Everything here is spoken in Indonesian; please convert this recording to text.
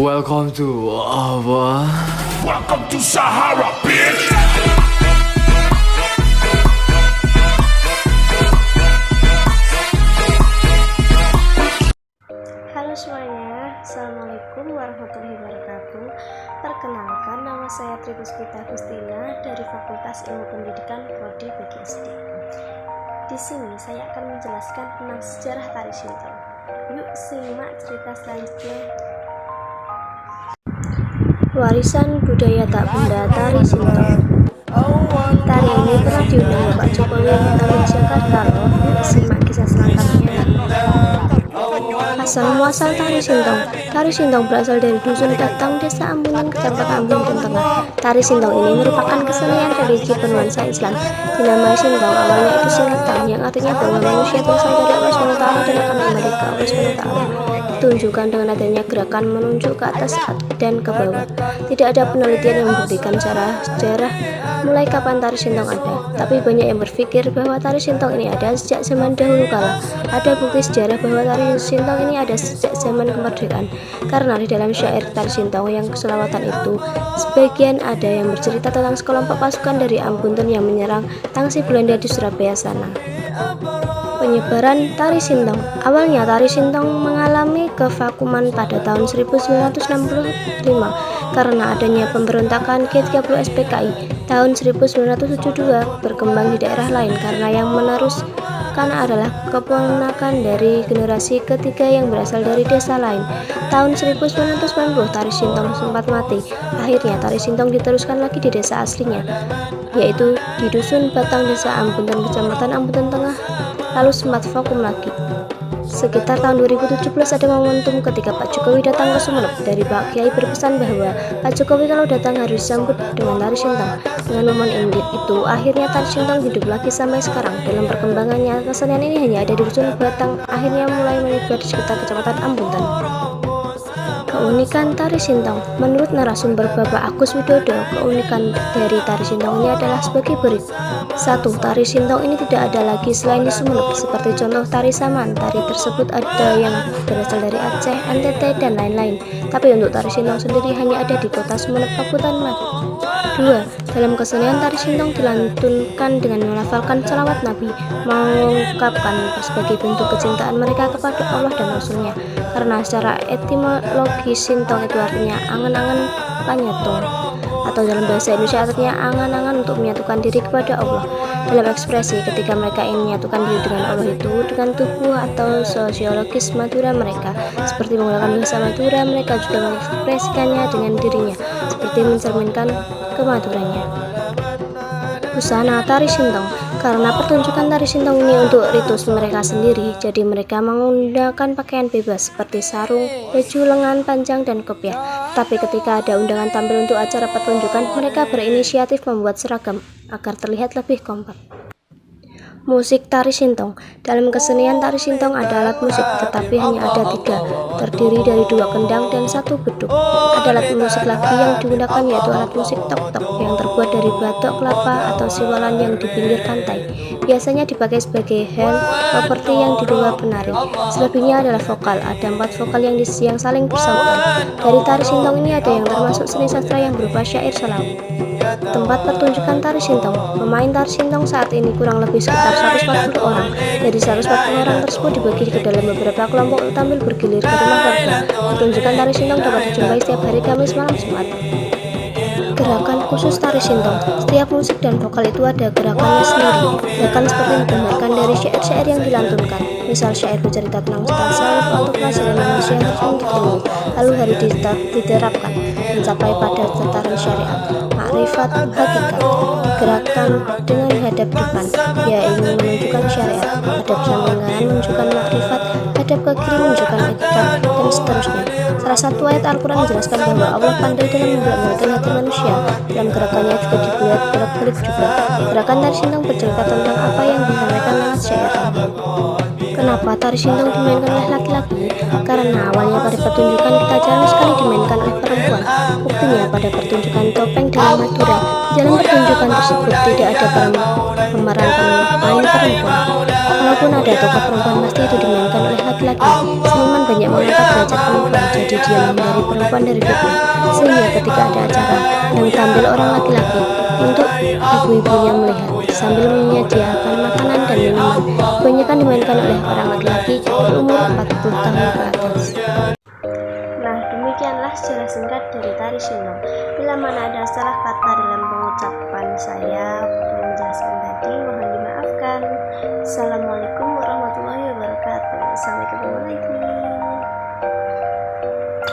Welcome to apa? Welcome to Sahara, bitch. Halo semuanya, Assalamualaikum warahmatullahi wabarakatuh. Perkenalkan, nama saya Tripuspita Agustina dari Fakultas Ilmu Pendidikan Prodi PGSD. Di sini saya akan menjelaskan tentang sejarah tari sintong. Yuk simak cerita selanjutnya. Warisan budaya tak benda tari sintong. Tari ini pernah diundang Bapak Jokowi di Jakarta loh. Yuk simak kisah selengkapnya. Asal muasal tari sintong. Tari sintong berasal dari dusun Datang, Desa Ambunan, Kecamatan Ambon Tengah. Tari sintong ini merupakan kesenian religi bernuansa Islam. Dinamai sintong, awalnya itu singkatan yang artinya bahwa manusia berasal dari Allah SWT dan akan kembali ke Allah SWT. Ditunjukkan dengan adanya gerakan menunjuk ke atas dan ke bawah. Tidak ada penelitian yang membuktikan secara sejarah mulai kapan tari sintong ada, tapi banyak yang berpikir bahwa tari sintong ini ada sejak zaman dahulu kala. Ada bukti sejarah bahwa tari sintong ini ada sejak zaman kemerdekaan, karena di dalam syair tari sintong yang keselawatan itu, sebagian ada yang bercerita tentang sekelompok pasukan dari Ambunten yang menyerang Tangsi Belanda di Surabaya sana. Penyebaran tari sintong. Awalnya tari sintong mengalami kevakuman pada tahun 1965 karena adanya pemberontakan G30 SPKI. Tahun 1972 berkembang di daerah lain karena yang meneruskan adalah keponakan dari generasi ketiga yang berasal dari desa lain. Tahun 1990 tari sintong sempat mati. Akhirnya tari sintong diteruskan lagi di desa aslinya, yaitu di dusun Batang, Desa Ambunten, Kecamatan Ambunten Tengah, lalu sempat vakum lagi. Sekitar tahun 2017 ada momentum ketika Pak Jokowi datang ke Sumeneb. Dari Pak Kiai berpesan bahwa Pak Jokowi kalau datang harus disambut dengan tari sintong. Dengan momen itu akhirnya tari sintong hidup lagi sampai sekarang. Dalam perkembangannya, kesenian ini hanya ada di dusun Batang, akhirnya mulai menyebar di sekitar Kecamatan Ambunten. Keunikan tari sintong. Menurut narasumber Bapak Agus Widodo, keunikan dari tari sintong ini adalah sebagai berikut. 1. Tari sintong ini tidak ada lagi selain di Sumeneb, seperti contoh tari saman. Tari tersebut ada yang berasal dari Aceh, NTT, dan lain-lain. Tapi untuk tari sintong sendiri hanya ada di kota Sumeneb, Kabupaten Madiun. 2. Dalam kesenian tari sintong dilantunkan dengan melafalkan salawat Nabi, mengungkapkan sebagai bentuk kecintaan mereka kepada Allah dan Rasulnya. Karena secara etimologi sintong itu artinya angan-angan panyatung, atau dalam bahasa Indonesia artinya angan-angan untuk menyatukan diri kepada Allah. Dalam ekspresi ketika mereka ingin menyatukan diri dengan Allah itu dengan tubuh atau sosiologis Madura mereka, seperti menggunakan bahasa Madura, mereka juga mengekspresikannya dengan dirinya, seperti mencerminkan kemadurannya. Busana tari sintong. Karena pertunjukan tari sintong ini untuk ritus mereka sendiri, jadi mereka menggunakan pakaian bebas seperti sarung, baju lengan panjang, dan kopiah. Tapi ketika ada undangan tampil untuk acara pertunjukan, mereka berinisiatif membuat seragam agar terlihat lebih kompak. Musik tari sintong. Dalam kesenian tari sintong ada alat musik, tetapi hanya ada 3, terdiri dari 2 kendang dan 1 beduk. Ada alat musik lagi yang digunakan, yaitu alat musik tok-tok yang terbuat dari batok kelapa atau siwalan yang di pinggir pantai. Biasanya dipakai sebagai hand properti yang dibawa penari. Selebihnya adalah vokal. Ada 4 vokal yang saling bersautan. Dari tari sintong ini ada yang termasuk seni sastra yang berupa syair salawat. Tempat pertunjukan tari sintong. Pemain tari sintong saat ini kurang lebih sekitar 140 orang. Dari 140 orang tersebut dibagi ke dalam beberapa kelompok untuk tampil bergilir ke rumah warga. Pertunjukan tari sintong dapat dijumpai setiap hari Kamis malam Jumat. Gerakan khusus tari sintong. Setiap musik dan vokal itu ada gerakannya sendiri. Gerakan seperti digambarkan dari syair-syair yang dilantunkan. Misal syair bercerita tentang tasawuf atau pelajaran manusia harus diterima, lalu harus diterapkan mencapai pada tataran syariat, makrifat, hakikat. Gerakan dengan hadap depan, ya ingin menunjukkan syariat. Hadap samping kanan menunjukkan makrifat, hadap ke kiri menunjukkan hakikat, dan seterusnya. Salah satu ayat Al-Quran menjelaskan bahwa Allah pandai dalam membolak-balikan hati manusia. Dalam gerakannya juga dibuat bolak-balik juga. Gerakan tari sintong bercerita tentang apa yang disampaikan lewat syair. Kenapa tari sintong dimainkan oleh laki-laki? Karena awalnya pada pertunjukan kita jarang sekali dimainkan oleh perempuan. Buktinya pada pertunjukan topeng dengan Madura, di dalam pertunjukan tersebut tidak ada pemeran pemain perempuan. Kalau Walaupun ada tokoh perempuan, pasti itu dimainkan oleh laki-laki. Seniman banyak mengangkat derajat perempuan, jadi dia menghindari perempuan dari fitnah. Sehingga ketika ada acara yang tampil orang laki-laki, untuk ibu-ibunya melihat sambil menyediakan makanan dan minuman, kebanyakan dimainkan oleh orang laki-laki berumur 40 tahun ke atas. Nah, demikianlah sejarah singkat dari tari Sindong. Bila mana ada salah kata dalam pengucapan saya menjelaskan tadi, mohon dimaafkan. Salam